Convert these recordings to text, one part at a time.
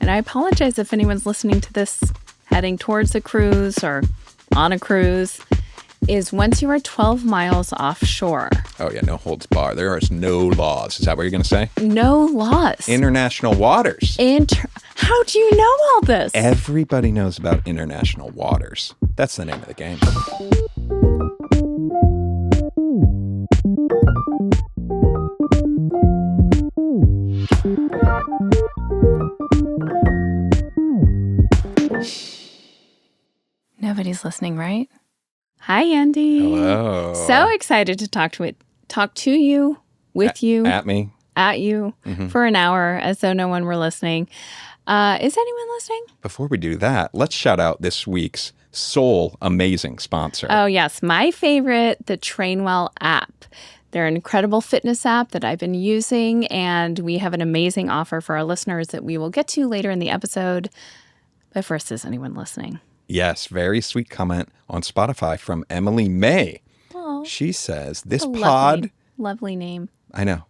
and I apologize if anyone's listening to this heading towards a cruise or on a cruise, is once you are 12 miles offshore. Oh, yeah, no holds bar. There is no laws. Is that what you're going to say? No laws. International waters. How do you know all this? Everybody knows about international waters. That's the name of the game. Nobody's listening, right? Hi, Andy. Hello. So excited to talk to you, with you. At me. At you for an hour, as though no one were listening. Is anyone listening? Before we do that, let's shout out this week's sole amazing sponsor. Oh, yes. My favorite, the Trainwell app. They're an incredible fitness app that I've been using, and we have an amazing offer for our listeners that we will get to later in the episode. But first, is anyone listening? Yes, very sweet comment on Spotify from Emily May. Oh, she says, this pod... Lovely name. I know.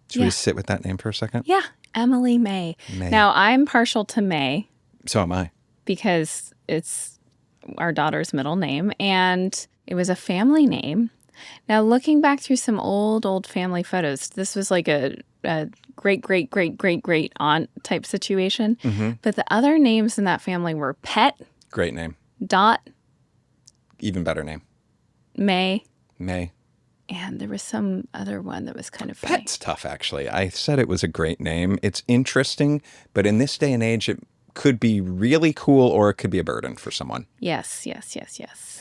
Should we sit with that name for a second? Yeah, Emily May. Now, I'm partial to May. So am I. Because it's our daughter's middle name, and it was a family name. Now, looking back through some old family photos, this was like a great aunt type situation. Mm-hmm. But the other names in that family were Pet. Great name. Dot. Even better name. May. And there was some other one that was kind of funny. Pet's tough, actually. I said it was a great name. It's interesting, but in this day and age, it could be really cool or it could be a burden for someone. Yes.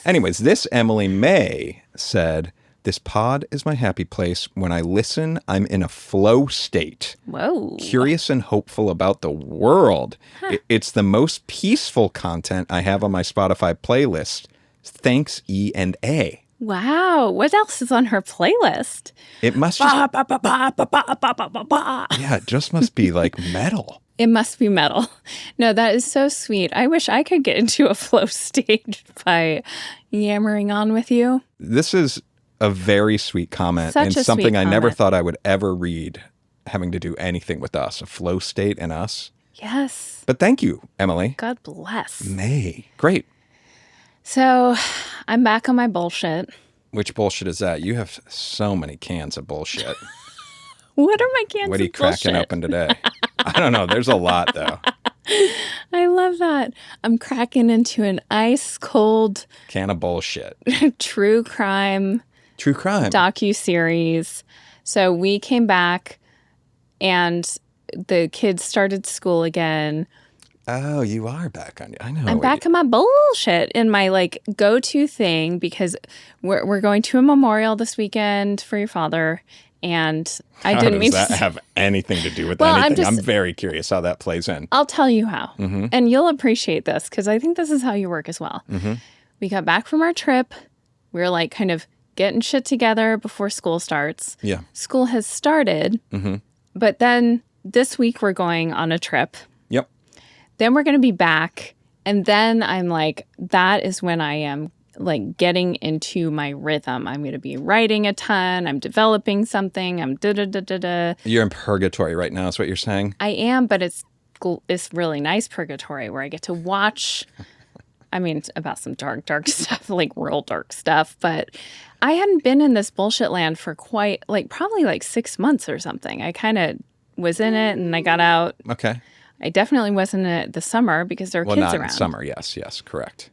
Anyways, this Emily May said, this pod is my happy place. When I listen, I'm in a flow state. Whoa. Curious and hopeful about the world. Huh. It's the most peaceful content I have on my Spotify playlist. Thanks, E&A. Wow. What else is on her playlist? It must just... Yeah, it just must be like metal. It must be metal. No, that is so sweet. I wish I could get into a flow state by yammering on with you. This is a very sweet comment and something I never thought I would ever read having to do anything with us, a flow state and us. Yes. But thank you, Emily. God bless. May. Great. So I'm back on my bullshit. Which bullshit is that? You have so many cans of bullshit. What are my cans of bullshit? What are you cracking open today? I don't know. There's a lot, though. I love that. I'm cracking into an ice cold can of bullshit. True crime docuseries. So we came back and the kids started school again. Oh, you are back on. I know. I'm back on my bullshit in my like go-to thing because we're going to a memorial this weekend for your father. And I didn't mean to. How does that have anything to do with anything? I'm very curious how that plays in. I'll tell you how. Mm-hmm. And you'll appreciate this because I think this is how you work as well. Mm-hmm. We got back from our trip. We were like kind of getting shit together before school starts. Yeah. School has started. Mm-hmm. But then this week we're going on a trip. Yep. Then we're going to be back. And then I'm like, that is when I am like getting into my rhythm. I'm going to be writing a ton. I'm developing something. I'm da-da-da-da-da. You're in purgatory right now is what you're saying? I am, but it's really nice purgatory where I get to watch, about some dark stuff, like real dark stuff. But I hadn't been in this bullshit land for probably 6 months or something. I kind of was in it and I got out. Okay. I definitely wasn't in it the summer because there are kids around. Well, not in summer. Yes, correct.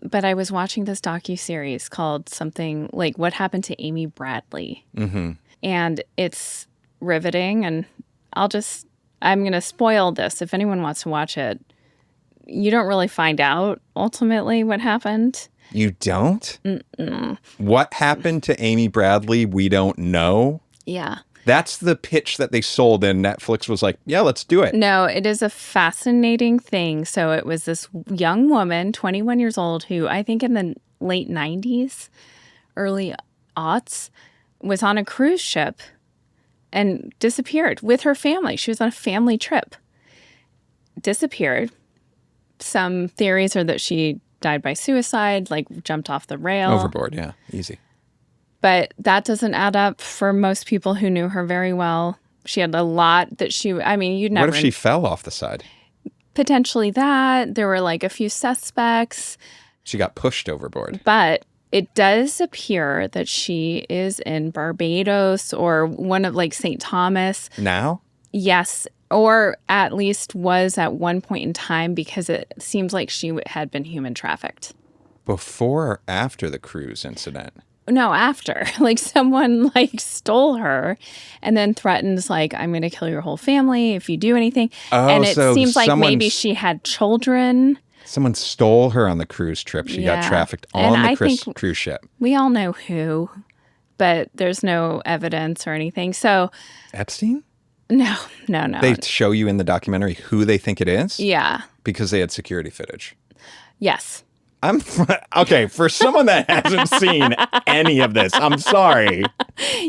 But I was watching this docuseries called something like What Happened to Amy Bradley. Mm-hmm. And it's riveting. And I'm going to spoil this. If anyone wants to watch it, you don't really find out ultimately what happened. You don't? Mm-mm. What happened to Amy Bradley? We don't know. Yeah. That's the pitch that they sold, and Netflix was like, yeah, let's do it. No, it is a fascinating thing. So it was this young woman, 21 years old, who I think in the late 90s, early aughts, was on a cruise ship and disappeared with her family. She was on a family trip. Disappeared. Some theories are that she died by suicide, like jumped off the rail. Overboard, yeah. Easy. But that doesn't add up for most people who knew her very well. She had a lot that you'd What never if she fell off the side? potentially that. There were like a few suspects, She got pushed overboard. but it does appear that she is in Barbados or one of like St. Thomas. Now? Yes, or at least was at one point in time because it seems like she had been human trafficked. Before or after the cruise incident? No, after. Like someone like stole her and then threatens like, I'm going to kill your whole family if you do anything. Oh, and it so seems like maybe someone's- she had children. Someone stole her on the cruise trip. She got Yeah. trafficked And on the I think- cruise ship. We all know who, but there's no evidence or anything. So Epstein? no. They show you in the documentary who they think it is? Yeah. Because they had security footage. Yes. I'm okay for someone that hasn't seen any of this. I'm sorry.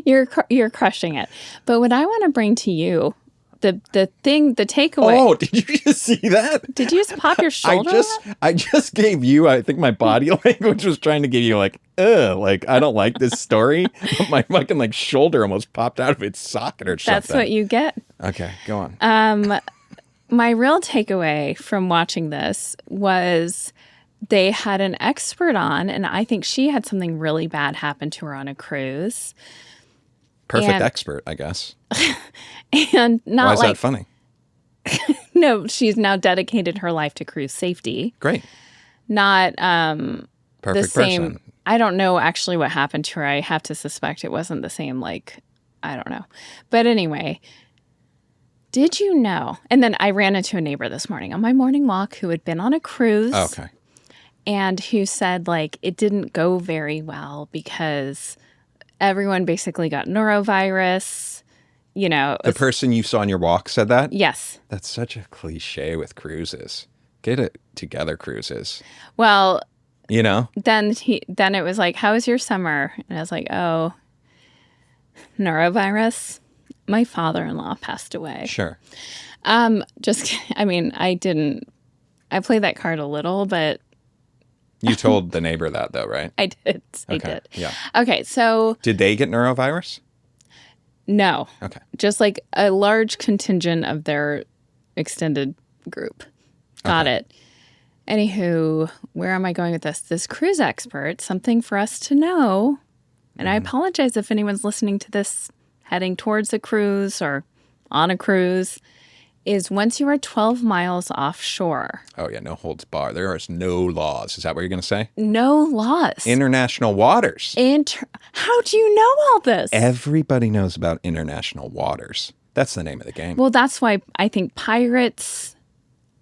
You're crushing it. But what I want to bring to you, the takeaway. Oh, did you just see that? Did you just pop your shoulder? I just gave you. I think my body language was trying to give you like, like I don't like this story. But my fucking like shoulder almost popped out of its socket or something. That's what you get. Okay, go on. My real takeaway from watching this was they had an expert on, and I think she had something really bad happen to her on a cruise. Perfect expert, I guess. And not Why is like, that funny? no, she's now dedicated her life to cruise safety. Great. Not Perfect the same. person. I don't know actually what happened to her. I have to suspect it wasn't the same, like, I don't know. But anyway, did you know? And then I ran into a neighbor this morning on my morning walk who had been on a cruise. Okay. And who said, like, it didn't go very well because everyone basically got norovirus. You know, The person you saw on your walk said that? yes. That's such a cliche with cruises. Get it together, cruises. Well, You know? then it was like, how was your summer? And I was like, oh, norovirus. My father-in-law passed away. Sure. I played that card a little, but You told the neighbor that though, right? I did. I Okay, did. yeah. Okay, so Did they get neurovirus? no. Okay. Just like a large contingent of their extended group. Got it. Anywho, where am I going with this? This cruise expert, something for us to know, and I apologize if anyone's listening to this heading towards a cruise or on a cruise, is once you are 12 miles offshore, Oh yeah, no holds barred. There is no laws. Is that what you're going to say? no laws. International waters. How do you know all this? Everybody knows about international waters. That's the name of the game. Well, that's why I think pirates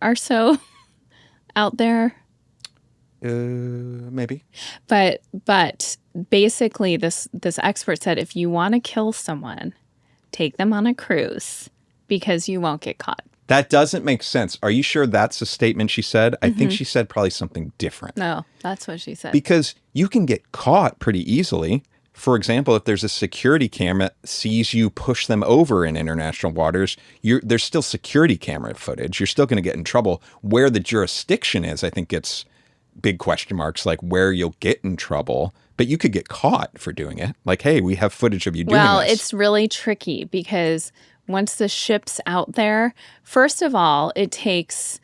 are so out there. Maybe. But basically this expert said if you want to kill someone, take them on a cruise because you won't get caught. That doesn't make sense. Are you sure that's a statement she said? I think she said probably something different. No, that's what she said. Because you can get caught pretty easily. For example, if there's a security camera sees you push them over in international waters, there's still security camera footage. You're still going to get in trouble. Where the jurisdiction is, I think gets big question marks, like where you'll get in trouble. But you could get caught for doing it. Like, hey, we have footage of you doing Well, this. it's really tricky because once the ship's out there, first of all, it takes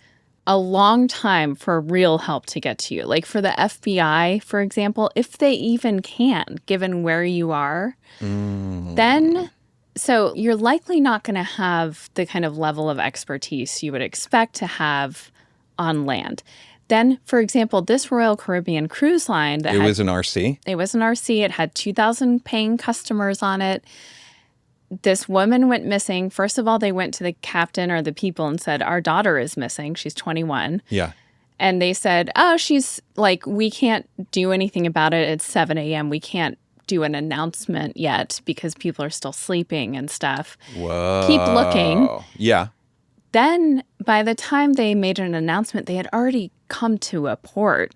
a long time for real help to get to you. Like for the FBI, for example, if they even can, given where you are, then so you're likely not going to have the kind of level of expertise you would expect to have on land. Then, for example, this Royal Caribbean cruise line that It was an RC. it was an RC. It had 2,000 paying customers on it. This woman went missing. First of all, they went to the captain or the people and said, our daughter is missing. She's 21. Yeah. And they said, oh, she's like, we can't do anything about it. It's 7 a.m. We can't do an announcement yet because people are still sleeping and stuff. Whoa. Keep looking. Yeah. Then by the time they made an announcement, they had already come to a port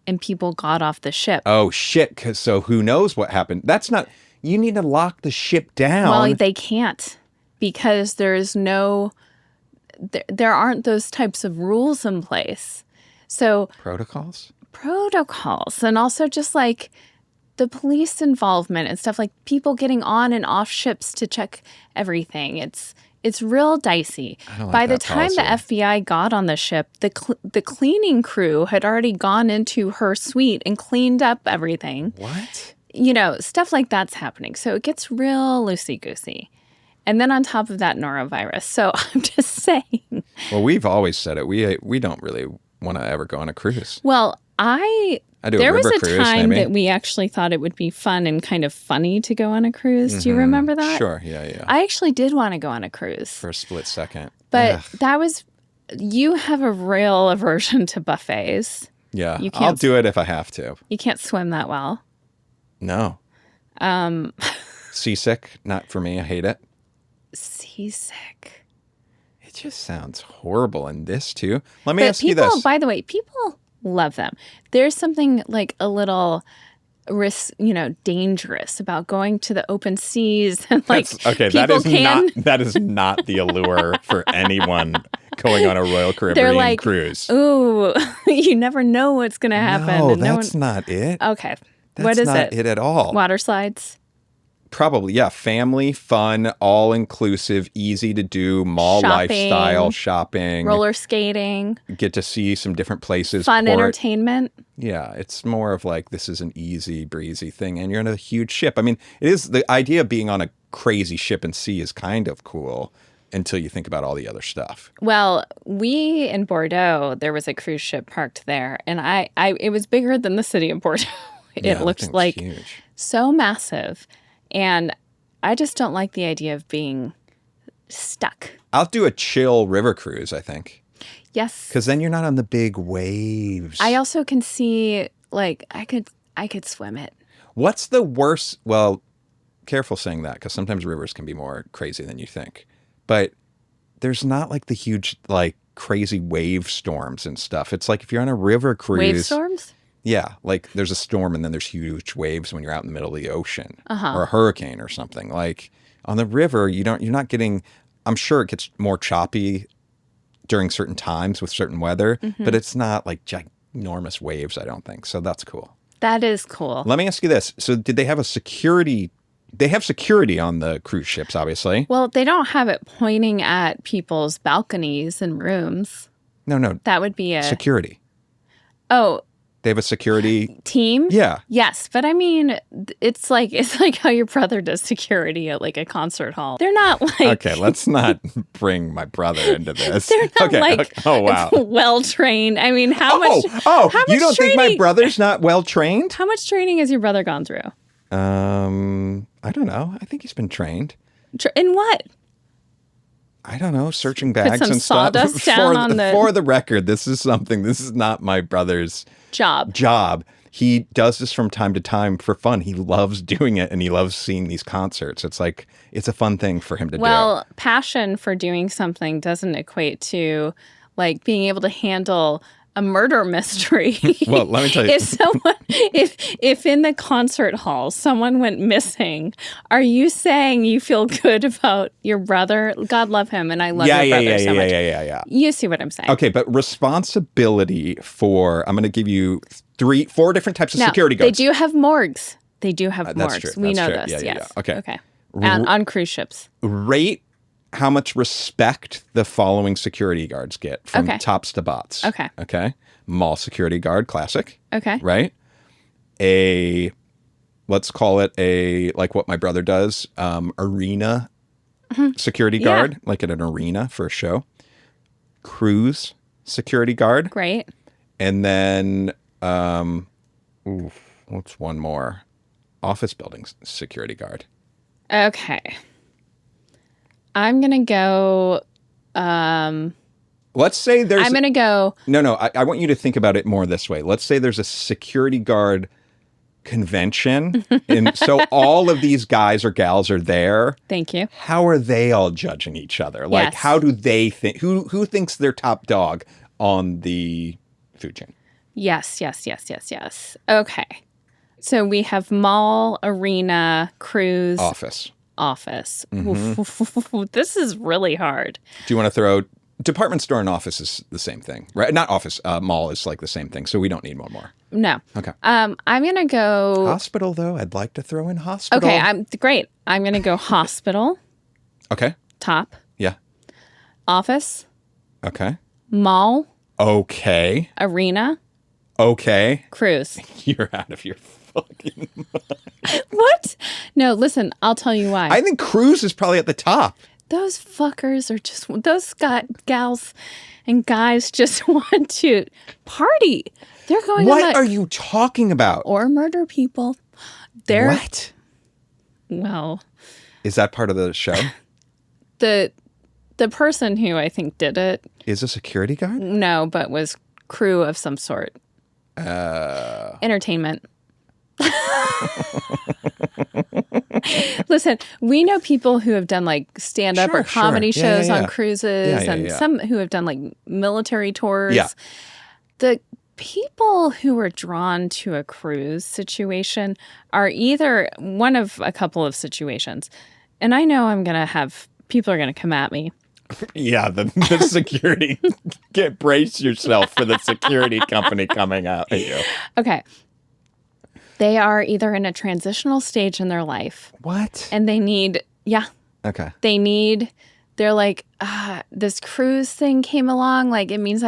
and people got off the ship. Oh, shit. So who knows what happened? That's not... You need to lock the ship down. Well, they can't because there's no, there aren't those types of rules in place. So Protocols? protocols and also just like the police involvement and stuff, like people getting on and off ships to check everything. It's real dicey. I don't like By the that time the policy. FBI got on the ship, the cleaning crew had already gone into her suite and cleaned up everything. What? Stuff like that's happening. So it gets real loosey-goosey. And then on top of that, norovirus. So I'm just saying. Well, we've always said it. We don't really want to ever go on a cruise. Well, I do there a river was a cruise, time maybe. that we actually thought it would be fun and kind of funny to go on a cruise. Do you remember that? Sure, yeah. I actually did want to go on a cruise. For a split second. But Ugh. that was, you have a real aversion to buffets. Yeah, You I'll can't- do it if I have to. You can't swim that well. No. Seasick, not for me. I hate it. Seasick. It just sounds horrible. And this too. Let me But ask you people, this. by the way, people love them. There's something like a little dangerous about going to the open seas and like Okay, people that is not the allure for anyone going on a Royal Caribbean like, cruise. Ooh, you never know what's going to happen. No, and that's not it. Okay. That's What is not it? it at all. Water slides? Probably, yeah. Family, fun, all inclusive, easy to do, mall Shopping. lifestyle, shopping, Roller skating? get to see some different places. Fun port. entertainment? Yeah, it's more of like this is an easy breezy thing, and you're in a huge ship. I mean, it is the idea of being on a crazy ship and sea is kind of cool until you think about all the other stuff. Well, we in Bordeaux, there was a cruise ship parked there, and it was bigger than the city of Bordeaux. Yeah, It that looked thing was like huge. so massive, and I just don't like the idea of being stuck. I'll do a chill river cruise, I think, Yes. because then you're not on the big waves. I also can see, like, I could swim it. What's the worst? Well, careful saying that because sometimes rivers can be more crazy than you think. But there's not like the huge, like crazy wave storms and stuff. It's like if you're on a river cruise. Wave storms? Yeah, like there's a storm and then there's huge waves when you're out in the middle of the ocean Uh-huh. or a hurricane or something. Like on the river, you're not getting. I'm sure it gets more choppy during certain times with certain weather, but it's not like ginormous waves. I don't think so. That's cool. That is cool. Let me ask you this: so did they have a security? They have security on the cruise ships, obviously. Well, they don't have it pointing at people's balconies and rooms. No, That would be security. Oh, They have a security. team? Yeah. Yes, but I mean, it's like how your brother does security at like a concert hall. They're not like Okay, let's not bring my brother into this. they're not okay. like okay. Oh wow. well trained. I mean, how much Oh, how you much don't think my training- brother's not well trained? How much training has your brother gone through? I don't know. I think he's been trained. In what? I don't know, searching bags some and stuff. sawdust down on the- For the record, this is not my brother's Job. He does this from time to time for fun. He loves doing it and he loves seeing these concerts. It's like, it's a fun thing for him to do. Well, passion for doing something doesn't equate to like being able to handle a murder mystery. Well, let me tell you. if in the concert hall someone went missing, are you saying you feel good about your brother? God love him, and I love your brother so much. Yeah. You see what I'm saying? Okay, but responsibility for, I'm going to give you 4 different types of Now, security guards. they do have morgues. They do have That's morgues. true. We That's know true. this. Yeah. Yes. Okay. And on cruise ships. Rate how much respect the following security guards get from Okay. tops to bots. Okay. Mall security guard, classic. Okay. Right? Let's call it like what my brother does, arena security Mm-hmm. Yeah. guard, like at an arena for a show. Cruise security guard. Great. And then, what's one more? Office building security guard. Okay. I'm going to go. Let's say there's. I'm going to go. No. I want you to think about it more this way. Let's say there's a security guard convention, and so all of these guys or gals are there. Thank you. How are they all judging each other? Like, Yes. how do they think? Who thinks they're top dog on the food chain? Yes. Okay. So we have mall, arena, cruise, Office. office. Oof. This is really hard. Do you want to throw department store and office is the same thing, right? Not office, mall is like the same thing. So we don't need one more. No. Okay. I'm going to go. Hospital, though. I'd like to throw in hospital. Okay. Great. I'm going to go hospital. Okay. Top. Yeah. Office. Okay. Mall. Okay. Arena. Okay. Cruise. You're out of your fucking mind. What? No, listen, I'll tell you why. I think cruise is probably at the top. Those fuckers are just, those gals and guys just want to party. They're going on What are you talking about? or murder people. They're, What? well, Is that part of the show? the person who I think did it, Is a security guard? no, but was crew of some sort. Entertainment. Listen, we know people who have done like stand-up or comedy shows on cruises and some who have done like military tours. Yeah. The people who are drawn to a cruise situation are either one of a couple of situations. And I know people are going to come at me. Yeah, the security. Brace yourself for the security company coming out at you. Okay. They are either in a transitional stage in their life. What? And they need, Okay. they're like, this cruise thing came along. Like, it means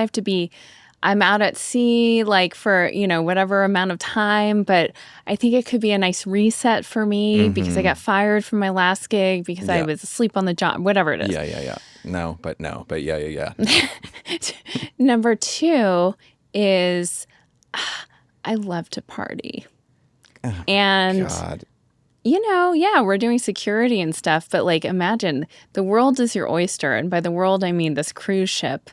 I'm out at sea, like for, whatever amount of time. But I think it could be a nice reset for me because I got fired from my last gig because I was asleep on the job, whatever it is. Yeah. No, but yeah. Number 2 is I love to party. Oh, and, God. we're doing security and stuff. But like, imagine the world is your oyster. And by the world, I mean this cruise ship.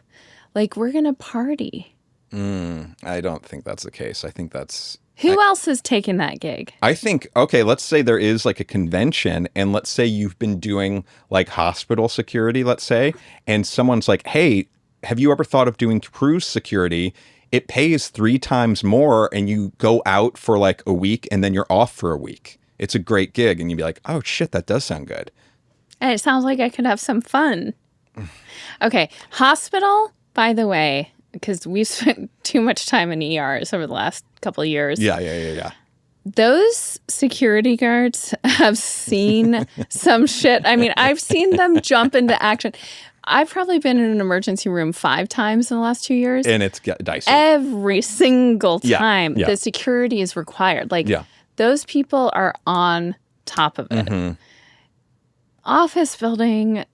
Like, we're going to party. I don't think that's the case. I think that's... Who else is taking that gig? I think, okay, let's say there is like a convention and let's say you've been doing like hospital security, let's say, and someone's like, hey, have you ever thought of doing cruise security? It pays 3 times more and you go out for like a week and then you're off for a week. It's a great gig. And you'd be like, oh shit, that does sound good. And it sounds like I could have some fun. Okay. Hospital, by the way, because we've spent too much time in ERs over the last couple of years. Yeah. Those security guards have seen some shit. I mean, I've seen them jump into action. I've probably been in an emergency room 5 times in the last 2 years. And it's dicey. Every single time the security is required. Like, those people are on top of it. Office building,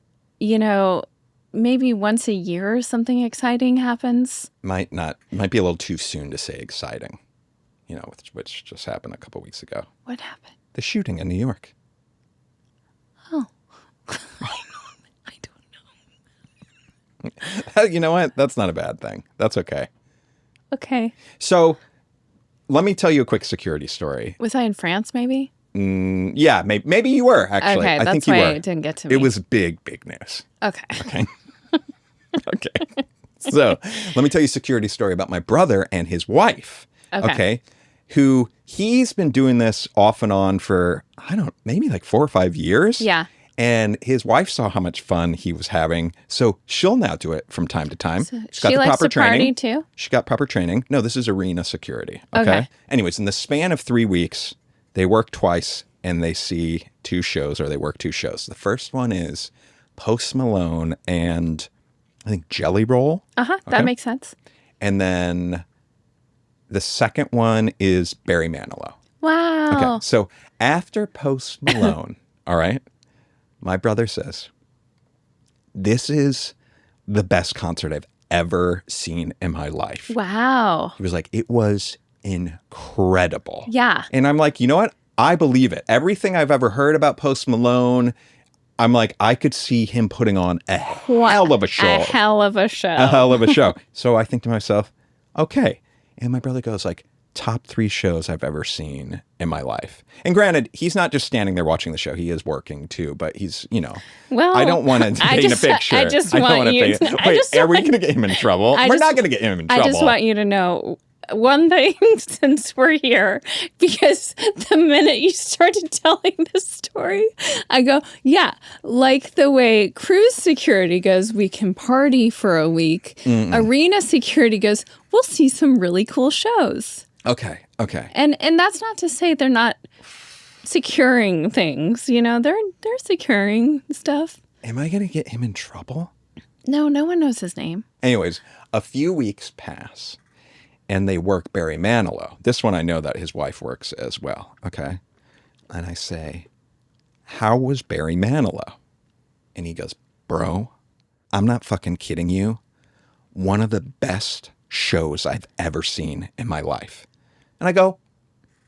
maybe once a year something exciting happens. Might be a little too soon to say exciting, which just happened a couple weeks ago. What happened? The shooting in New York. Oh. I don't know. You know what? That's not a bad thing. That's okay. Okay. So let me tell you a quick security story. Was I in France, maybe? Yeah, maybe you were, actually. Okay, I that's think you why were. it didn't get to me. It was big news. Okay. Okay. So let me tell you a security story about my brother and his wife. Okay. Who he's been doing this off and on for, maybe like 4 or 5 years. Yeah. And his wife saw how much fun he was having. So she'll now do it from time to time. So She's got she the likes proper to training. party too? She got proper training. No, this is arena security. Okay. Anyways, in the span of 3 weeks, they work twice and they see 2 shows or they work 2 shows. The first one is Post Malone and I think Jelly Roll. That makes sense. And then the second one is Barry Manilow. Wow. Okay. So after Post Malone, all right, my brother says, this is the best concert I've ever seen in my life. Wow. He was like, it was incredible. Yeah. And I'm like, you know what? I believe it. Everything I've ever heard about Post Malone, I'm like, I could see him putting on a hell of a show. A hell of a show. A hell of a show. So I think to myself, okay. And my brother goes like, top 3 shows I've ever seen in my life. And granted, he's not just standing there watching the show. He is working too, but he's, well, I don't want to paint a picture. I just want you to Wait, are we going to get him in trouble? We're not going to get him in trouble. I just want you to know one thing since we're here, because the minute you started telling this story, I go, yeah, like the way cruise security goes, we can party for a week. Arena security goes, we'll see some really cool shows. Okay. And that's not to say they're not securing things, you know, they're securing stuff. Am I going to get him in trouble? No one knows his name. Anyways, a few weeks pass and they work Barry Manilow. This one I know that his wife works as well. Okay. And I say, how was Barry Manilow? And he goes, bro, I'm not fucking kidding you. One of the best shows I've ever seen in my life. And I go,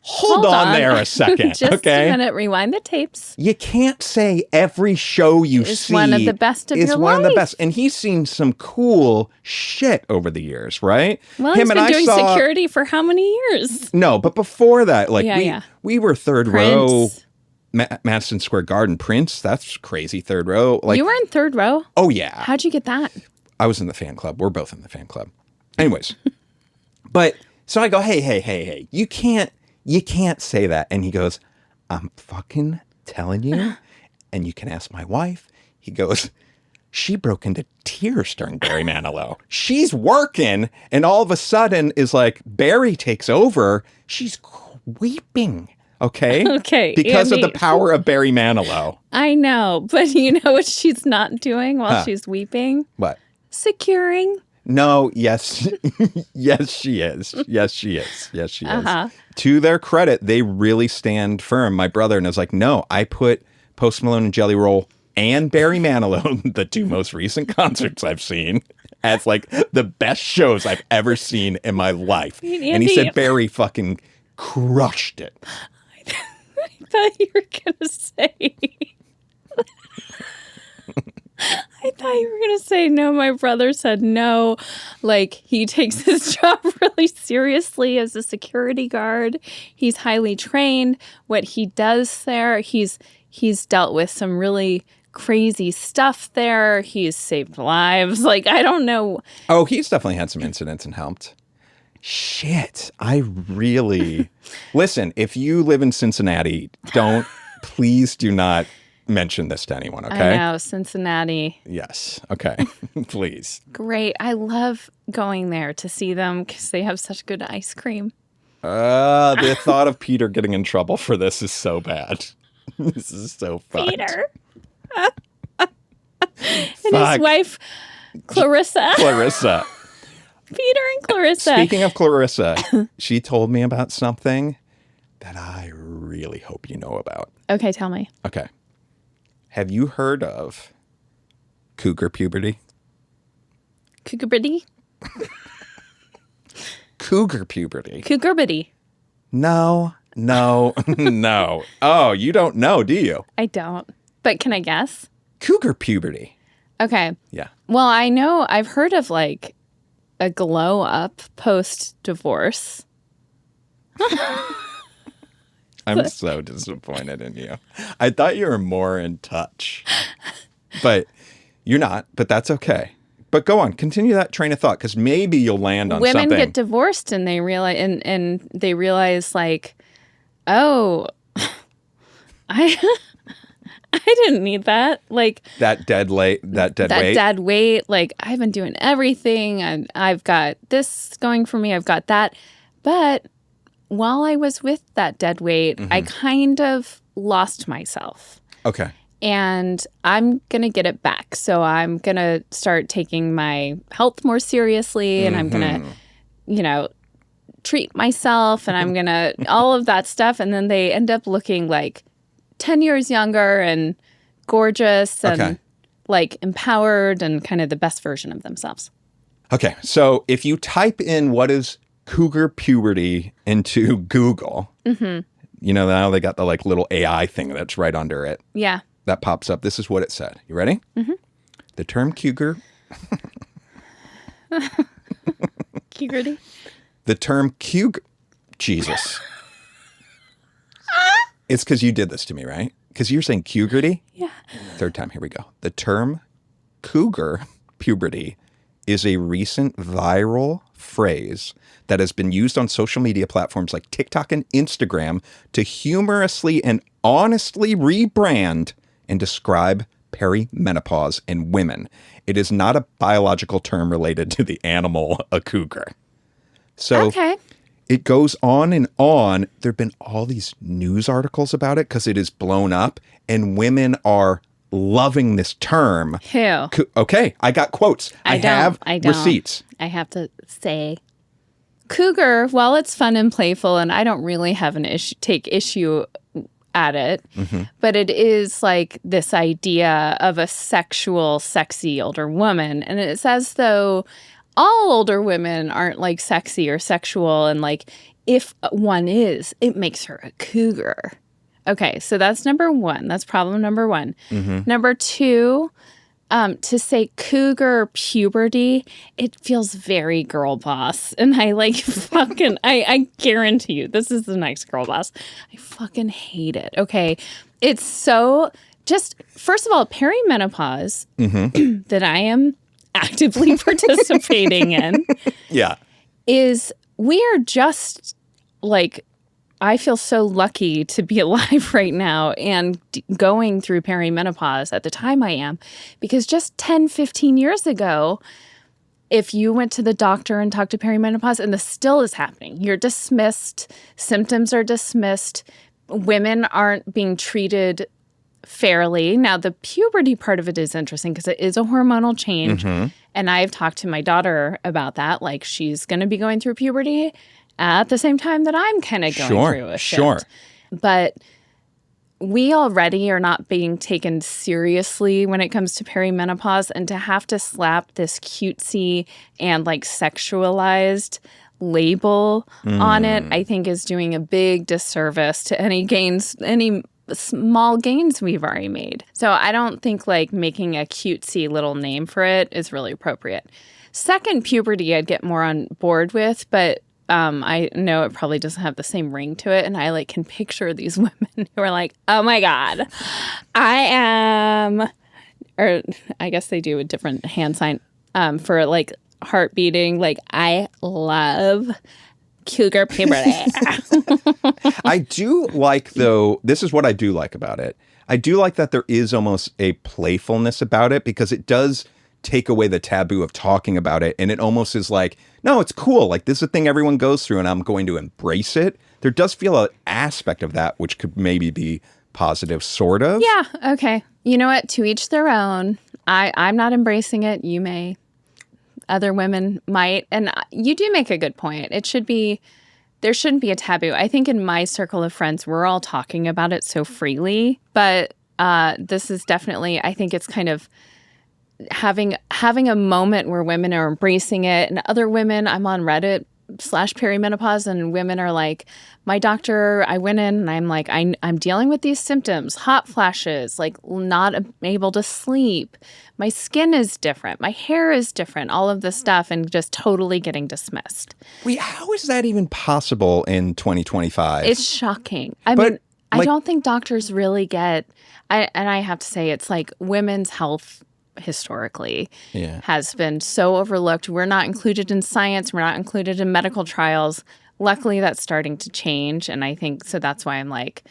Hold on there a second. Just okay? a minute. Rewind the tapes. You can't say every show you see one of the best of your is one life. of the best. And he's seen some cool shit over the years, right? Well, he's been doing security for how many years? No, but before that, like Yeah, we were third Prince. row, Madison Square Garden. Prince, that's crazy. Third row. Like, You were in third row? oh yeah. How'd you get that? I was in the fan club. We're both in the fan club. Anyways, but so I go, hey, you can't say that. And he goes, I'm fucking telling you. And you can ask my wife. He goes, she broke into tears during Barry Manilow. She's working. And all of a sudden is like, Barry takes over. She's weeping. Okay? Okay. Because Andy, of the power of Barry Manilow. I know. But you know what she's not doing while she's weeping? What? Securing. No, yes. Yes, she is. Yes, she is. Yes, she is. Uh-huh. To their credit, they really stand firm. My brother and I was like, no, I put Post Malone and Jelly Roll and Barry Manilow, the two most recent concerts I've seen, as like the best shows I've ever seen in my life. Andy, and he said Barry fucking crushed it. I thought you were going to say... I thought you were going to say, no, my brother said no. Like, he takes his job really seriously as a security guard. He's highly trained. What he does there, he's dealt with some really crazy stuff there. He's saved lives. Like, I don't know. Oh, he's definitely had some incidents and helped. Shit. I really... Listen, if you live in Cincinnati, please do not mention this to anyone, okay? I know, Cincinnati. Yes. Okay. Please. Great. I love going there to see them because they have such good ice cream. The thought of Peter getting in trouble for this is so bad. This is so fucked. Peter. And his wife, Clarissa. Clarissa. Peter and Clarissa. Speaking of Clarissa, she told me about something that I really hope you know about. Okay, tell me. Okay. Have you heard of Cougar Puberty? Cougar-bitty? Cougar Puberty. Cougar-bitty. No. Oh, you don't know, do you? I don't. But can I guess? Cougar Puberty. Okay. Yeah. Well, I know I've heard of like a glow up post-divorce. I'm so disappointed in you. I thought you were more in touch. But you're not, but that's okay. But go on, continue that train of thought, because maybe you'll land on Women something. get divorced and they realize and they realize like, oh, I didn't need that. Like that dead weight. Dead weight. Like I've been doing everything and I've got this going for me. I've got that. But while I was with that dead weight, I kind of lost myself. Okay. And I'm going to get it back. So I'm going to start taking my health more seriously and I'm going to, treat myself and I'm going to all of that stuff. And then they end up looking like 10 years younger and gorgeous and like empowered and kind of the best version of themselves. Okay. So if you type in what is Cougar Puberty into Google, now they got the like little AI thing that's right under it. Yeah. That pops up. This is what it said. You ready? The term cougar. Cougarty? The term cougar. Jesus. It's because you did this to me, right? Because you're saying cougarty? Yeah. Third time. Here we go. The term cougar puberty is a recent viral phrase that has been used on social media platforms like TikTok and Instagram to humorously and honestly rebrand and describe perimenopause in women. It is not a biological term related to the animal, a cougar. So Okay. it goes on and on. There have been all these news articles about it because it is blown up, and women are loving this term. Who? Okay, I got quotes. I have receipts. I have to say, Cougar, while it's fun and playful, and I don't really have an issue, take issue at it, but it is like this idea of a sexual, sexy older woman. And it's as though all older women aren't like sexy or sexual. And like, if one is, it makes her a cougar. Okay, so that's number one. That's problem number one. Number two, to say cougar puberty, it feels very girl boss. And I like I guarantee you, this is the next girl boss. I fucking hate it. Okay. It's so just, first of all, perimenopause that I am actively participating in is we are just like, I feel so lucky to be alive right now and going through perimenopause at the time I am, because just 10, 15 years ago, if you went to the doctor and talked to perimenopause, and this still is happening, you're dismissed, symptoms are dismissed, women aren't being treated fairly. Now, the puberty part of it is interesting because it is a hormonal change. And I've talked to my daughter about that. Like, she's going to be going through puberty at the same time that I'm kind of going through a shift. But we already are not being taken seriously when it comes to perimenopause, and to have to slap this cutesy and like sexualized label on it, I think is doing a big disservice to any small gains we've already made. So I don't think like making a cutesy little name for it is really appropriate. Second, puberty I'd get more on board with, but I know it probably doesn't have the same ring to it, and I like can picture these women who are like, "Oh my God, I am," or I guess they do a different hand sign for like heart beating. Like, I love cougar puberty. I do like, though, this is what I do like about it. I do like that there is almost a playfulness about it, because it does take away the taboo of talking about it. And it almost is like, no, it's cool. Like, this is a thing everyone goes through, and I'm going to embrace it. There does feel an aspect of that which could maybe be positive, sort of. Yeah. Okay. You know what? To each their own. I'm not embracing it. You may. Other women might. And you do make a good point. There shouldn't be a taboo. I think in my circle of friends, we're all talking about it so freely. But this is definitely, I think it's kind of having a moment where women are embracing it, and other women, I'm on Reddit /perimenopause, and women are like, my doctor, I went in and I'm like, I'm dealing with these symptoms, hot flashes, like not able to sleep. My skin is different. My hair is different, all of this stuff, and just totally getting dismissed. Wait, how is that even possible in 2025? It's shocking. I mean, I don't think doctors really get, and I have to say, it's like women's health historically has been so overlooked. We're not included in science. We're not included in medical trials. Luckily, that's starting to change. And I think so that's why I'm like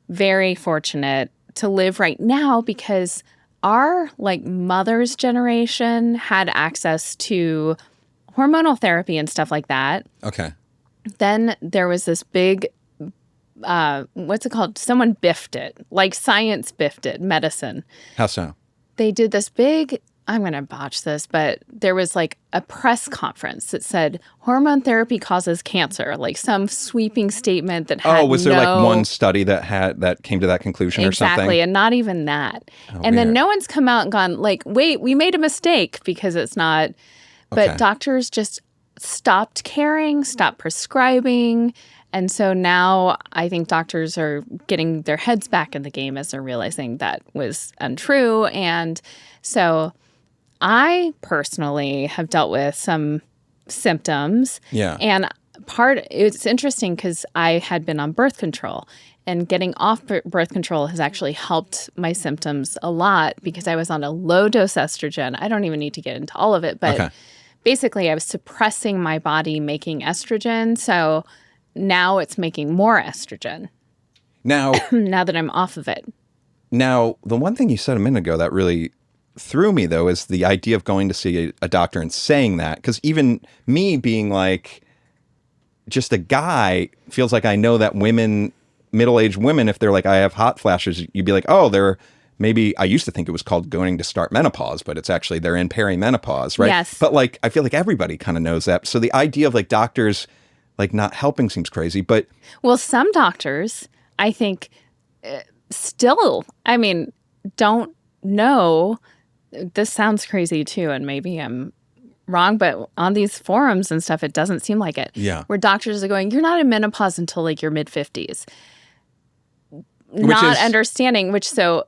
very fortunate to live right now, because our like mother's generation had access to hormonal therapy and stuff like that. Okay. Then there was this big what's it called? Someone biffed it, like science biffed it, medicine. How so? They did this big, I'm going to botch this, but there was like a press conference that said hormone therapy causes cancer, like some sweeping statement that had was there like one study that came to that conclusion or something? Exactly, and not even that. And then no one's come out and gone like, wait, we made a mistake, because it's not. But doctors just stopped caring, stopped prescribing. And so now I think doctors are getting their heads back in the game as they're realizing that was untrue. And so I personally have dealt with some symptoms. Yeah. And it's interesting because I had been on birth control, and getting off birth control has actually helped my symptoms a lot because I was on a low dose estrogen. I don't even need to get into all of it, but basically I was suppressing my body making estrogen. So now it's making more estrogen. Now that I'm off of it. Now, the one thing you said a minute ago that really threw me, though, is the idea of going to see a doctor and saying that. Because even me being like just a guy feels like I know that women, middle-aged women, if they're like, I have hot flashes, you'd be like, oh, they're maybe, I used to think it was called going to start menopause, but it's actually they're in perimenopause, right? Yes. But like, I feel like everybody kind of knows that. So the idea of like doctors like not helping seems crazy, but. Well, some doctors, I think, still, I mean, don't know. This sounds crazy too, and maybe I'm wrong, but on these forums and stuff, it doesn't seem like it. Yeah. Where doctors are going, you're not in menopause until like your mid-50s. Not understanding, so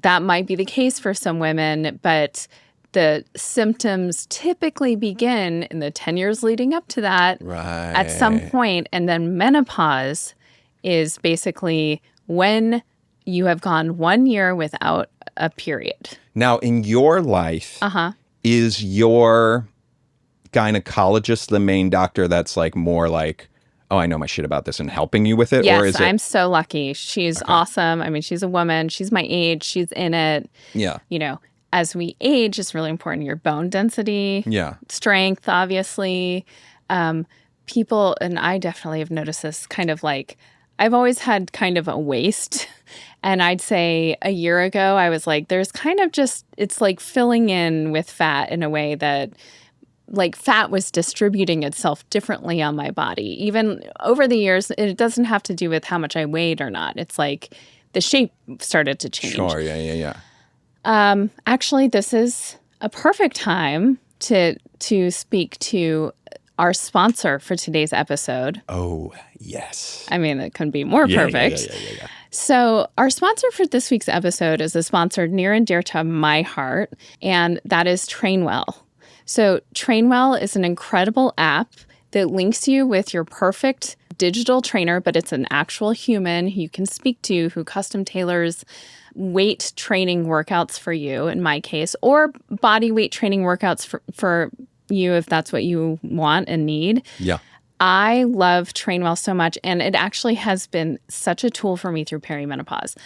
that might be the case for some women, but the symptoms typically begin in the 10 years leading up to that at some point, and then menopause is basically when you have gone 1 year without a period. Now, in your life, is your gynecologist the main doctor that's like more like, oh, I know my shit about this and helping you with it? Yes, or is I'm so lucky. She's awesome. I mean, she's a woman. She's my age. She's in it. Yeah. You know, as we age, it's really important. Your bone density, strength, obviously. People, and I definitely have noticed this kind of like, I've always had kind of a waist. And I'd say a year ago, I was like, there's kind of just, it's like filling in with fat in a way that like fat was distributing itself differently on my body. Even over the years, it doesn't have to do with how much I weighed or not. It's like the shape started to change. Sure, yeah. Actually, this is a perfect time to speak to our sponsor for today's episode. Oh, yes. I mean, it couldn't be more perfect. Yeah. So our sponsor for this week's episode is a sponsor near and dear to my heart, and that is Trainwell. So Trainwell is an incredible app that links you with your perfect digital trainer, but it's an actual human who you can speak to, who custom tailors weight training workouts for you, in my case, or body weight training workouts for you if that's what you want and need. Yeah. I love Trainwell so much, and it actually has been such a tool for me through perimenopause.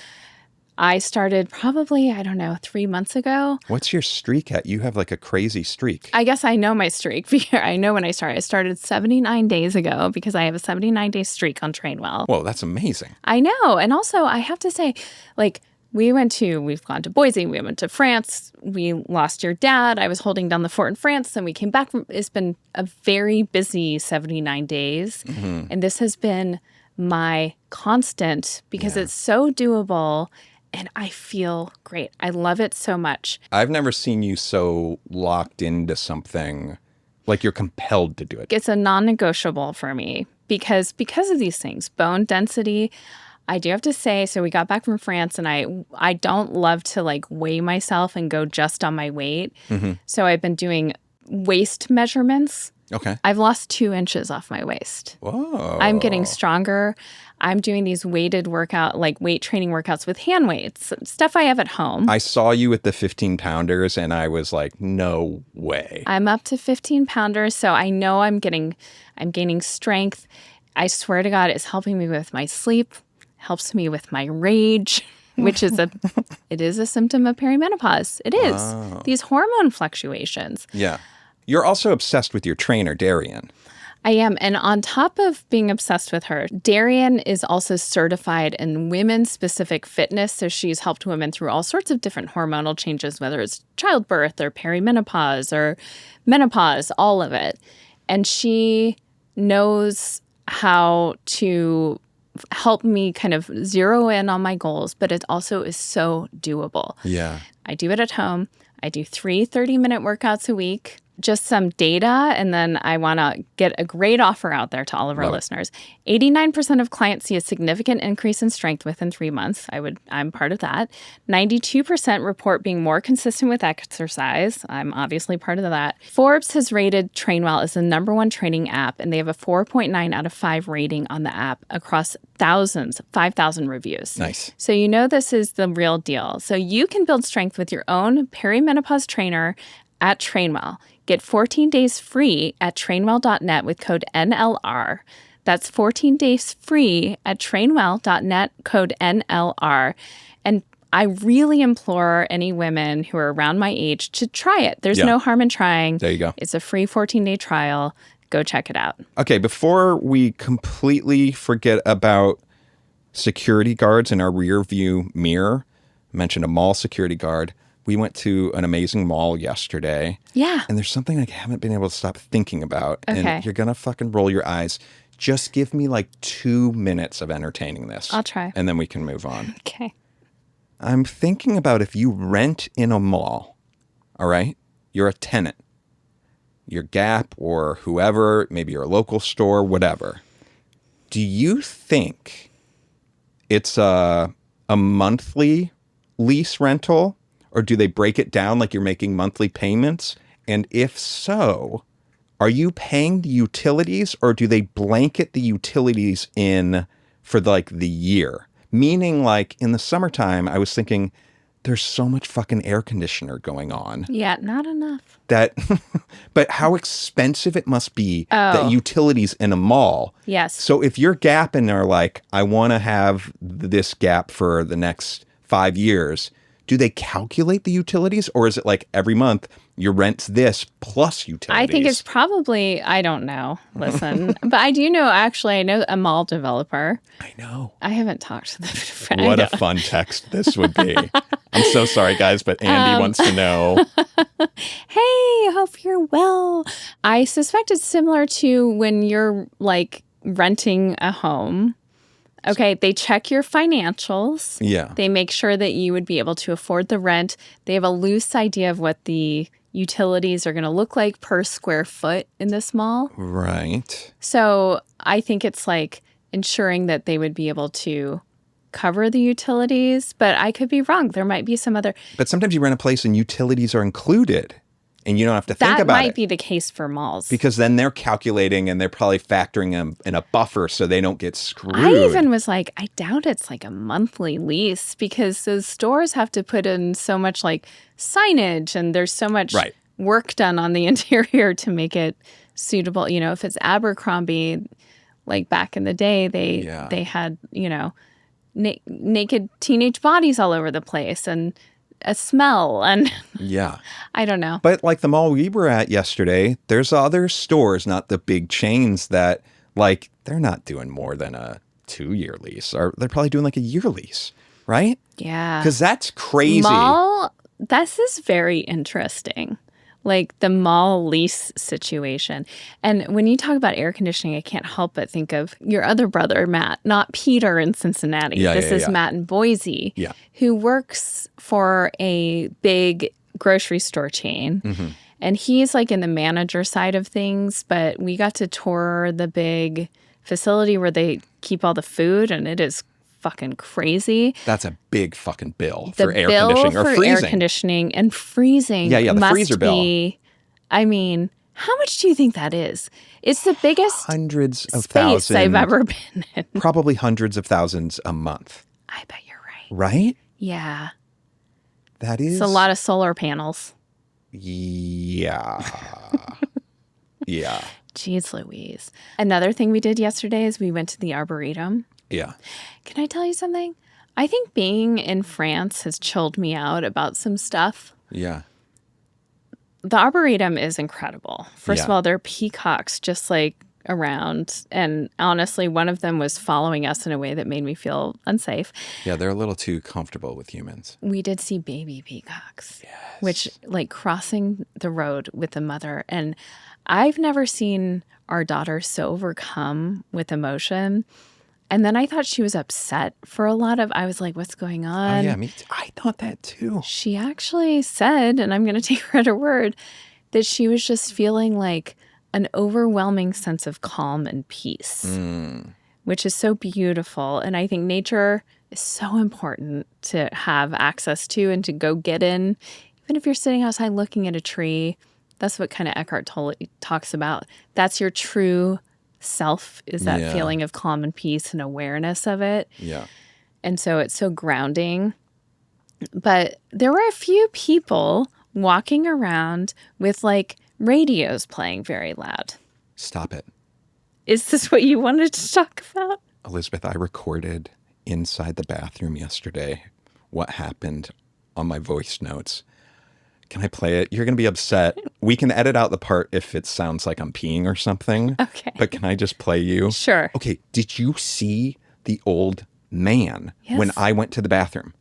I started probably, 3 months ago. What's your streak at? You have like a crazy streak. I guess I know my streak. I know when I started. I started 79 days ago because I have a 79-day streak on Trainwell. Whoa, that's amazing. I know. And also, I have to say, like, we've gone to Boise, we went to France, we lost your dad, I was holding down the fort in France, and we came back. It's been a very busy 79 days, and this has been my constant because it's so doable, and I feel great. I love it so much. I've never seen you so locked into something, like you're compelled to do it. It's a non-negotiable for me because of these things, bone density. I do have to say, so we got back from France, and I don't love to like weigh myself and go just on my weight. So I've been doing waist measurements. Okay. I've lost 2 inches off my waist. Whoa. I'm getting stronger. I'm doing these weighted weight training workouts with hand weights, stuff I have at home. I saw you with the 15-pounders, and I was like, no way. I'm up to 15-pounders, so I know I'm gaining strength. I swear to God, it's helping me with my sleep. Helps me with my rage, which is it is a symptom of perimenopause. It is. Oh. These hormone fluctuations. Yeah. You're also obsessed with your trainer, Darian. I am. And on top of being obsessed with her, Darian is also certified in women-specific fitness. So she's helped women through all sorts of different hormonal changes, whether it's childbirth or perimenopause or menopause, all of it. And she knows how to help me kind of zero in on my goals, but it also is so doable. Yeah. I do it at home. I do 3 30-minute workouts a week. just some data, and then I want to get a great offer out there to all of our Love it. listeners. 89% of clients see a significant increase in strength within 3 months. I'm part of that. 92% report being more consistent with exercise. I'm obviously part of that. Forbes has rated Trainwell as the #1 training app, and they have a 4.9 out of 5 rating on the app across 5,000 reviews. Nice. So you know this is the real deal. So you can build strength with your own perimenopause trainer at Trainwell. Get 14 days free at trainwell.net with code NLR. That's 14 days free at trainwell.net, code NLR. And I really implore any women who are around my age to try it. There's no harm in trying. There you go. It's a free 14-day trial. Go check it out. Okay, before we completely forget about security guards in our rear view mirror, I mentioned a mall security guard. We went to an amazing mall yesterday. Yeah. And there's something I haven't been able to stop thinking about. Okay. And you're going to fucking roll your eyes. Just give me like 2 minutes of entertaining this. I'll try. And then we can move on. Okay. I'm thinking about if you rent in a mall, all right? You're a tenant. Your Gap or whoever, maybe your local store, whatever. Do you think it's a monthly lease rental? Or do they break it down like you're making monthly payments? And if so, are you paying the utilities or do they blanket the utilities in for like the year? Meaning like in the summertime, I was thinking there's so much fucking air conditioner going on. Yeah, not enough. But how expensive it must be Oh. that utilities in a mall. Yes. So if you're Gap and are like, I want to have this Gap for the next 5 years, do they calculate the utilities or is it like every month your rent's this plus utilities? I think it's probably, I don't know. Listen, but I do know, actually, I know a mall developer. I know. I haven't talked to them. What a fun text this would be. I'm so sorry, guys, but Andy wants to know. Hey, hope you're well. I suspect it's similar to when you're like renting a home. Okay, they check your financials. Yeah. They make sure that you would be able to afford the rent. They have a loose idea of what the utilities are going to look like per square foot in this mall. Right. So I think it's like ensuring that they would be able to cover the utilities, but I could be wrong. There might be some other. But sometimes you rent a place and utilities are included and you don't have to think That about might it. be the case for malls. Because then they're calculating and they're probably factoring them in a buffer so they don't get screwed. I even was like, I doubt it's like a monthly lease because those stores have to put in so much like signage and there's so much Right. work done on the interior to make it suitable. You know, if it's Abercrombie, like back in the day, they had, you know, naked teenage bodies all over the place and a smell and Yeah. I don't know. But like the mall we were at yesterday, there's other stores, not the big chains that like they're not doing more than a 2-year lease or they're probably doing like a year lease, right? Yeah. Because that's crazy. Mall, this is very interesting. Like the mall lease situation. And when you talk about air conditioning, I can't help but think of your other brother, Matt, not Peter in Cincinnati. Yeah, this yeah, is yeah. Matt in Boise, Yeah. who works for a big grocery store chain. Mm-hmm. And he's like in the manager side of things, but we got to tour the big facility where they keep all the food, and it is fucking crazy. That's a big fucking bill The for air bill conditioning or for freezing. air conditioning and freezing Yeah, the must freezer bill. be, I mean, how much do you think that is? It's the biggest Hundreds of space thousands. I've ever been in. Probably hundreds of thousands a month. I bet you're right. Right? Yeah. That is It's a lot of solar panels. Yeah. Yeah. Jeez Louise. Another thing we did yesterday is we went to the Arboretum. Yeah. Can I tell you something? I think being in France has chilled me out about some stuff. Yeah. The Arboretum is incredible. First of Yeah. all, there are peacocks just like around. And honestly, one of them was following us in a way that made me feel unsafe. Yeah, they're a little too comfortable with humans. We did see baby peacocks, which like crossing the road with the mother. And I've never seen our daughter so overcome with emotion. And then I thought she was upset for a lot of, I was like, what's going Oh, on? yeah, me too. I thought that too. She actually said, and I'm going to take her at her word, that she was just feeling like an overwhelming sense of calm and peace, which is so beautiful. And I think nature is so important to have access to and to go get in. Even if you're sitting outside looking at a tree, that's what kind of Eckhart Tolle talks about. That's your true self, is that feeling of calm and peace and awareness of it. Yeah. And so it's so grounding. But there were a few people walking around with like radios playing very loud. Stop it. Is this what you wanted to talk about? Elizabeth, I recorded inside the bathroom yesterday what happened on my voice notes. Can I play it? You're going to be upset. We can edit out the part if it sounds like I'm peeing or something. Okay. But can I just play you? Sure. Okay. Did you see the old man when I went to the bathroom?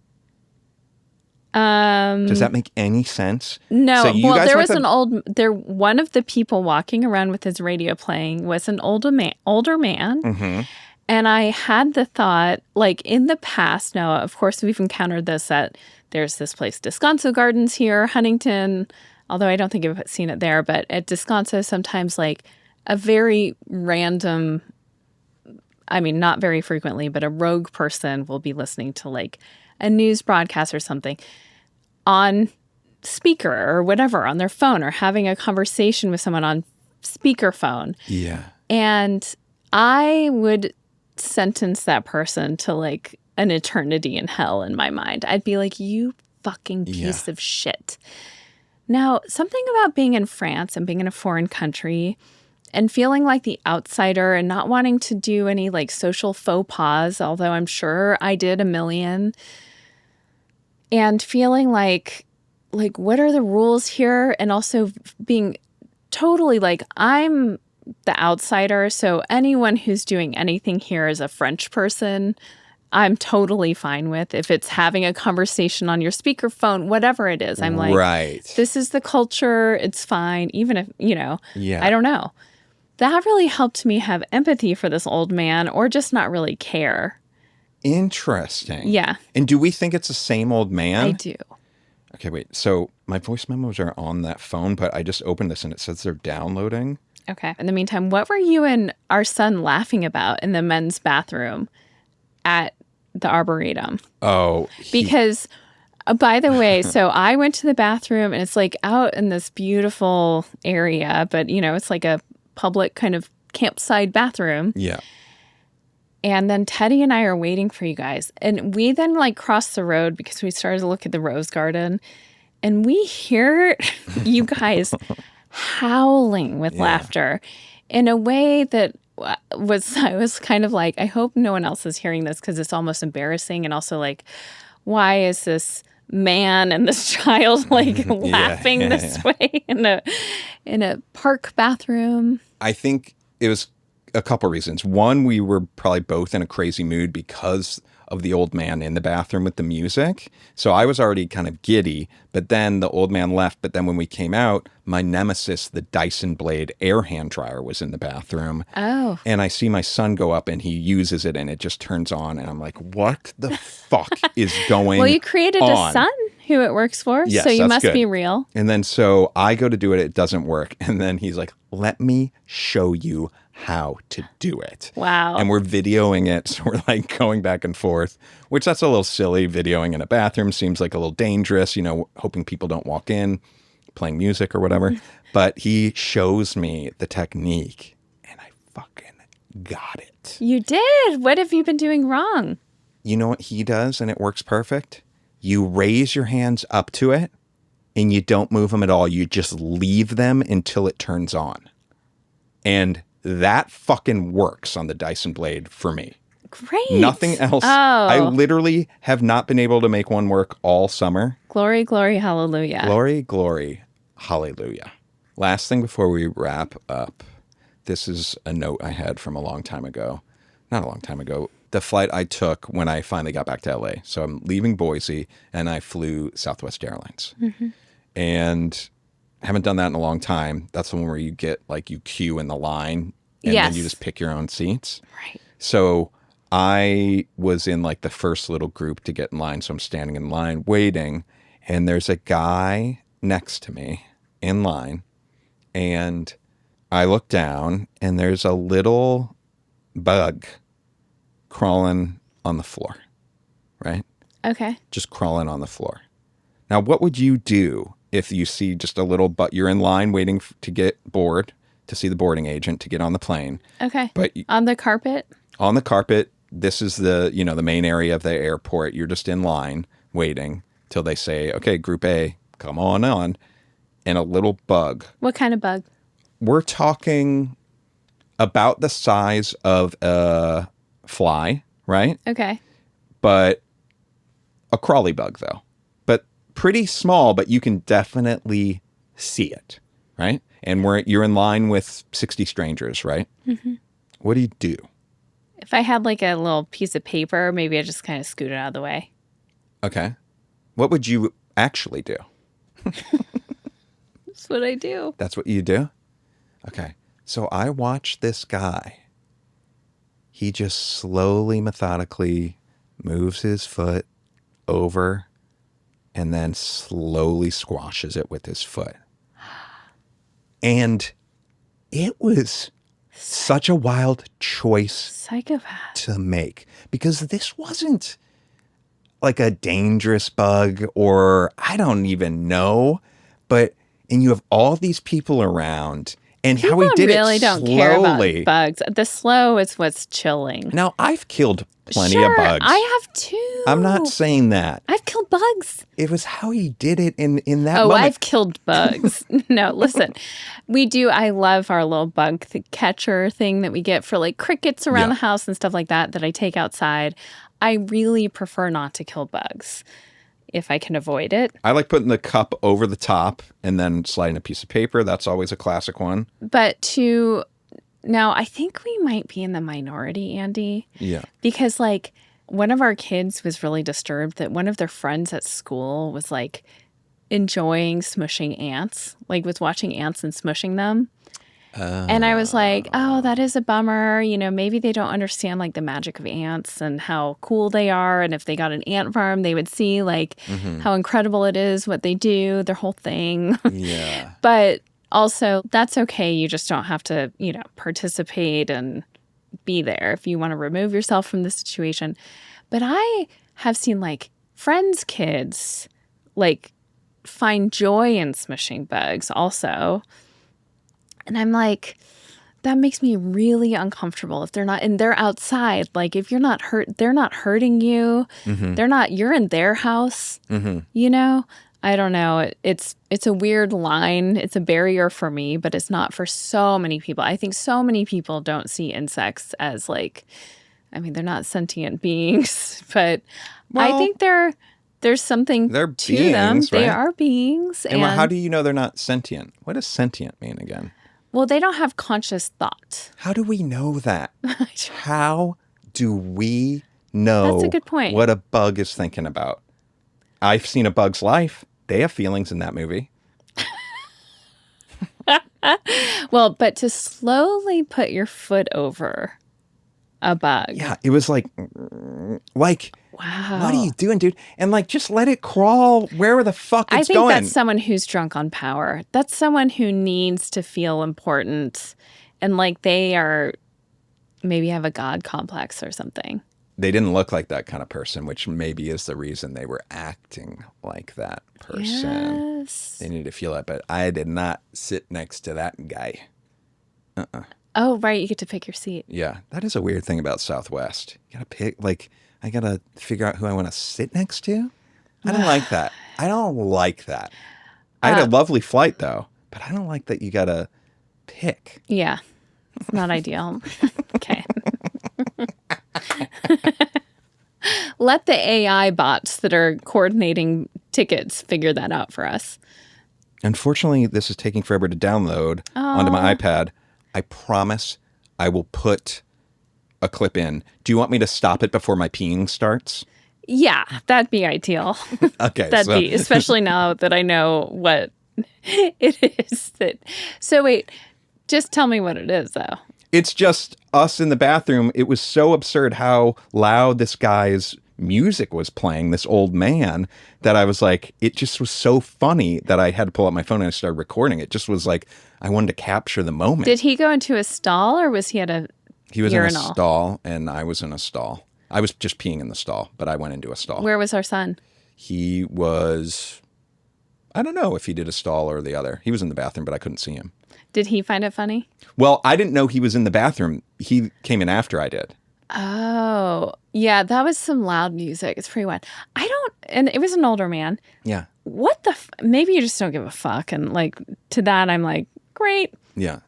Does that make any sense? No. So Well, there was one of the people walking around with his radio playing was an older man. Mm-hmm. And I had the thought, like in the past, now, of course, we've encountered this at, there's this place, Descanso Gardens here, Huntington, although I don't think I've seen it there, but at Descanso, sometimes like a very random, I mean, not very frequently, but a rogue person will be listening to like a news broadcast or something on speaker or whatever on their phone, or having a conversation with someone on speakerphone. Yeah. And I would sentence that person to like an eternity in hell in my mind. I'd be like, you fucking piece of shit. Now, something about being in France and being in a foreign country and feeling like the outsider and not wanting to do any like social faux pas, although I'm sure I did a million, and feeling like what are the rules here? And also being totally like, I'm the outsider, so anyone who's doing anything here as a French person, I'm totally fine with. If it's having a conversation on your speakerphone, whatever it is, I'm like, this is the culture, it's fine, even if, I don't know. That really helped me have empathy for this old man, or just not really care. Interesting. Yeah. And do we think it's the same old man? I do. Okay, wait. So my voice memos are on that phone, but I just opened this and it says they're downloading. Okay. In the meantime, what were you and our son laughing about in the men's bathroom at the Arboretum? Oh. Because, by the way, so I went to the bathroom and it's like out in this beautiful area, but, it's like a public kind of campsite bathroom. Yeah. And then Teddy and I are waiting for you guys. And we then like crossed the road because we started to look at the rose garden. And we hear you guys howling with laughter in a way that I was kind of like, I hope no one else is hearing this because it's almost embarrassing. And also like, why is this man and this child like laughing this way in a park bathroom? I think it was a couple reasons. One, we were probably both in a crazy mood because of the old man in the bathroom with the music. So I was already kind of giddy, but then the old man left. But then when we came out, my nemesis, the Dyson Blade air hand dryer, was in the bathroom. Oh. And I see my son go up and he uses it and it just turns on. And I'm like, what the fuck is going on? Well, you created a son who it works for. Yes, so you must good. be real. And then so I go to do it. It doesn't work. And then he's like, let me show you how to do it. Wow. And we're videoing it. So we're like going back and forth, which that's a little silly. Videoing in a bathroom seems like a little dangerous, hoping people don't walk in, playing music or whatever. But he shows me the technique and I fucking got it. You did. What have you been doing wrong? You know what he does and it works perfect? You raise your hands up to it and you don't move them at all. You just leave them until it turns on. And that fucking works on the Dyson Blade for me. Great. Nothing else. Oh. I literally have not been able to make one work all summer. Glory, glory, hallelujah. Glory, glory, hallelujah. Last thing before we wrap up. This is a note I had from a long time ago. Not a long time ago. The flight I took when I finally got back to LA. So I'm leaving Boise and I flew Southwest Airlines. Mm-hmm. And haven't done that in a long time. That's the one where you get like you queue in the line and then you just pick your own seats. Right. So I was in like the first little group to get in line. So I'm standing in line waiting and there's a guy next to me in line And I look down, and there's a little bug crawling on the floor, right? Okay. Just crawling on the floor. Now, what would you do if you see just a little bug? You're in line waiting to get board, to see the boarding agent to get on the plane. Okay. But on the carpet? On the carpet, this is the main area of the airport. You're just in line waiting till they say, okay, group A, come on. And a little bug. What kind of bug? We're talking about the size of a fly, right? Okay. But a crawly bug, though. But pretty small, but you can definitely see it, right? And you're in line with 60 strangers, right? Mm-hmm. What do you do? If I had like a little piece of paper, maybe I just kind of scoot it out of the way. Okay. What would you actually do? That's what I do. That's what you do? Okay. So I watched this guy. He just slowly, methodically moves his foot over and then slowly squashes it with his foot. And it was such a wild choice Psychopath to make, because this wasn't like a dangerous bug, or I don't even know, and you have all these people around, and People how he did really it don't slowly. care about bugs. The slow is what's chilling. Now, I've killed plenty Sure, of bugs. I have too. I'm not saying that. I've killed bugs. It was how he did it in that Oh, moment. I've killed bugs. No, listen. I love our little bug catcher thing that we get for like crickets around the house and stuff like that I take outside. I really prefer not to kill bugs if I can avoid it. I like putting the cup over the top and then sliding a piece of paper. That's always a classic one. But now I think we might be in the minority, Andy. Yeah. Because like one of our kids was really disturbed that one of their friends at school was like enjoying smushing ants, like was watching ants and smushing them. And I was like, oh, that is a bummer. Maybe they don't understand like the magic of ants and how cool they are. And if they got an ant farm, they would see like how incredible it is, what they do, their whole thing. Yeah. But also, that's okay. You just don't have to, participate and be there if you want to remove yourself from the situation. But I have seen like friends' kids like find joy in smushing bugs also. And I'm like, that makes me really uncomfortable if they're not, and they're outside. Like if you're not hurt, they're not hurting you. Mm-hmm. You're in their house, I don't know. It's a weird line. It's a barrier for me, but it's not for so many people. I think so many people don't see insects as like, they're not sentient beings, but I think there's something they're to beings, them. right? They are beings. And how do you know they're not sentient? What does sentient mean again? Well, they don't have conscious thought. How do we know that? How do we know That's a good point. What a bug is thinking about? I've seen A Bug's Life. They have feelings in that movie. Well, but to slowly put your foot over a bug. Yeah, it was like, wow. What are you doing, dude? And like, just let it crawl wherever the fuck it's going. I think that's someone who's drunk on power. That's someone who needs to feel important and like they are maybe have a God complex or something. They didn't look like that kind of person, which maybe is the reason they were acting like that person. Yes. They needed to feel it, but I did not sit next to that guy. Oh, right. You get to pick your seat. Yeah, that is a weird thing about Southwest. You gotta pick, I gotta figure out who I want to sit next to. I don't like that. I don't like that. I had a lovely flight though, but I don't like that you gotta pick. Yeah, it's not ideal. Okay. Let the AI bots that are coordinating tickets figure that out for us. Unfortunately, this is taking forever to download onto my iPad. I promise I will put a clip in. Do you want me to stop it before my peeing starts? Yeah, that'd be ideal. Okay. That'd be, especially now that I know what it is. So wait, just tell me what it is though. It's just us in the bathroom. It was so absurd how loud this guy's music was playing, this old man, that I was like, it just was so funny that I had to pull out my phone and I started recording. It just was like, I wanted to capture the moment. Did he go into a stall or was he at a He was urinal? in a stall and I was in a stall. I was just peeing in the stall, but I went into a stall. Where was our son? He was, I don't know if he did a stall or the other. He was in the bathroom, but I couldn't see him. Did he find it funny? Well, I didn't know he was in the bathroom. He came in after I did. Oh, yeah, that was some loud music. It's pretty wild. And it was an older man. Yeah. What the, maybe you just don't give a fuck. And like, to that, I'm like, great. Yeah.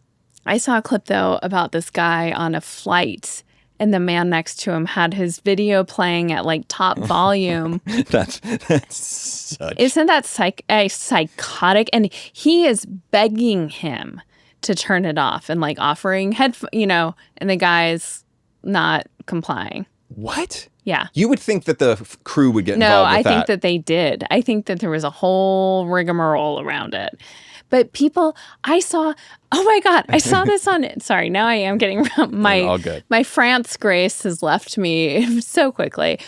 I saw a clip though about this guy on a flight and the man next to him had his video playing at like top volume. That's such. Isn't that psychotic? And he is begging him to turn it off and like offering and the guy's not complying. What? Yeah. You would think that the crew would get involved with that. No, I think that they did. I think that there was a whole rigmarole around it. But people, oh my God, I saw this sorry, now I am getting All good. My France grace has left me so quickly.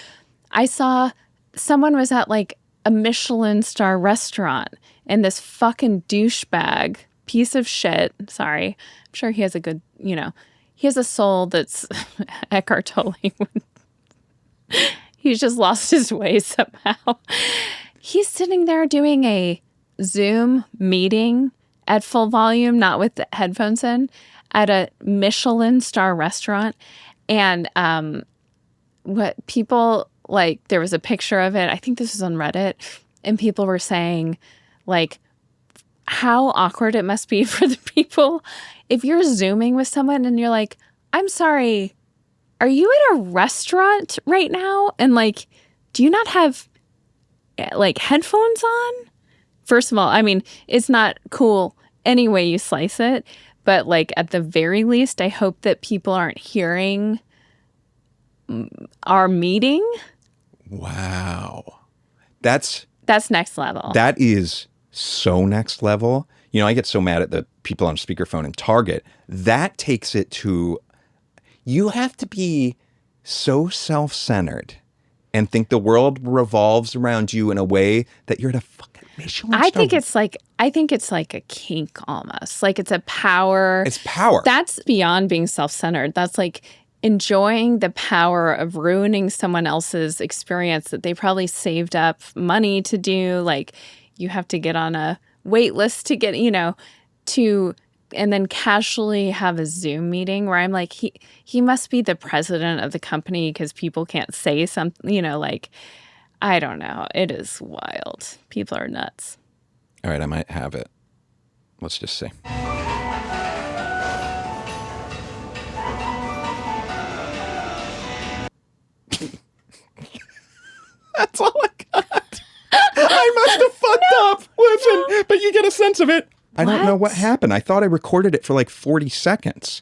I saw someone was at like a Michelin star restaurant and this fucking douchebag, piece of shit, sorry, I'm sure he has a good, he has a soul that's Eckhart Tolle. He's just lost his way somehow. He's sitting there doing a Zoom meeting at full volume, not with the headphones in, at a Michelin star restaurant. And what people, like, there was a picture of it. I think this was on Reddit. And people were saying, like, how awkward it must be for the people. If you're Zooming with someone and you're like, I'm sorry, are you at a restaurant right now? And like, do you not have like headphones on? First of all, I mean, it's not cool any way you slice it. But like at the very least, I hope that people aren't hearing our meeting. Wow. That's next level. That is so next level. I get so mad at the people on speakerphone in Target. That takes it to, you have to be so self-centered and think the world revolves around you in a way that you're at a fucking Michelin star. I think it's like a kink almost. Like it's a power. It's power. That's beyond being self-centered. That's like enjoying the power of ruining someone else's experience that they probably saved up money to do. Like you have to get on a wait list to get, and then casually have a Zoom meeting where I'm like, he must be the president of the company because people can't say something, like, I don't know. It is wild. People are nuts. All right, I might have it. Let's just see. That's all I got. I must have fucked up. Listen, but you get a sense of it. I don't know what happened. I thought I recorded it for like 40 seconds.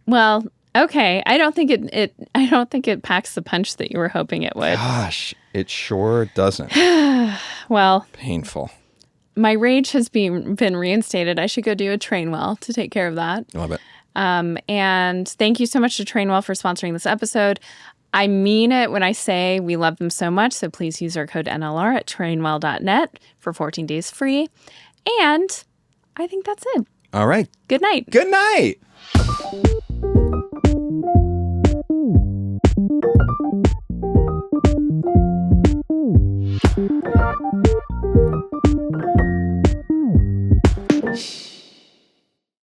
Well, okay. I don't think it packs the punch that you were hoping it would. Gosh, it sure doesn't. Well, painful. My rage has been reinstated. I should go do a Trainwell to take care of that. Love it. And thank you so much to Trainwell for sponsoring this episode. I mean it when I say we love them so much. So please use our code NLR at trainwell.net for 14 days free. And I think that's it. All right. Good night. Good night.